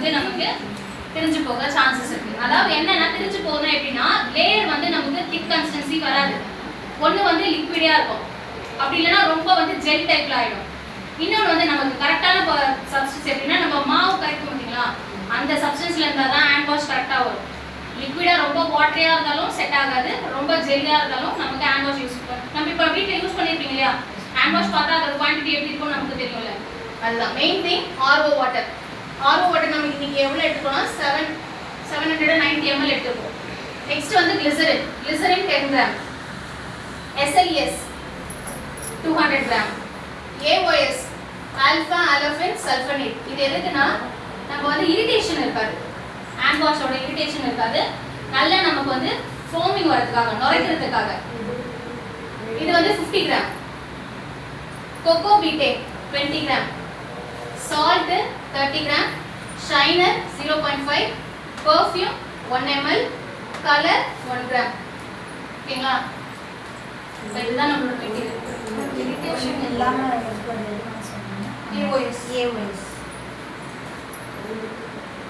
வந்து நமக்கு பிரிஞ்சு போக சான்சஸ் இருக்கு. அதாவது என்னன்னா பிரிஞ்சு போகணும் எப்படின்னா லேயர் வந்து நமக்கு திக் கன்சிஸ்டன்சி வராது. ஒன்று வந்து லிக்விடா இருக்கும், அப்படி இல்லைன்னா ரொம்ப வந்து ஜெல் டைப்ல ஆயிடும். இன்னொன்று வந்து நமக்கு கரெக்டான சப்ஸ்டன்ஸ் எப்படின்னா நம்ம மாவு கரைக்கும் பார்த்தீங்களா, அந்த சப்ஸ்டன்ஸ்ல இருந்தால் தான் ஹேண்ட் வாஷ் கரெக்டாக வரும். லிக்விடாக ரொம்ப வாட்டரியாக இருந்தாலும் செட் ஆகாது, ரொம்ப ஜெல்லியாக இருந்தாலும் நமக்கு ஹேண்ட் வாஷ் யூஸ் பண்ணுவோம். நம்ம இப்போ வீட்டில் யூஸ் பண்ணியிருப்பீங்க இல்லையா, ஹேண்ட் வாஷ் பார்த்தா அதோட குவான்டிட்டி எப்படி இருக்கும்னு நமக்கு தெரியும்ல. அதுதான் மெயின் திங். ஆர்ஓ வாட்டர் நம்ம இன்னைக்கு எவ்வளோ எடுத்துக்கோனா 790 ml எடுத்துருக்கோம். நெக்ஸ்ட் வந்து glycerin 10 gram, SLES 200 gram, AOS alpha olefin sulfonate. இது எதுக்குன்னா நம்ம வந்து இரிட்டேஷன் இருக்காது, ஹேண்ட் வாஷோட இரிட்டேஷன் இருக்காது, நல்லா நமக்கு வந்து ஃபோமிங் வரதுக்காக, நுரைக்கிறதுக்காக. இது வந்து 50 gram, coco betaine 20 gram, salt 30 gram, shiner 0.5, perfume 1 ml, colour 1 gram. ஓகேங்களா? இதுதான் நம்மளோட மெட்டீரியல். இரிட்டேஷன் இல்லாம AOS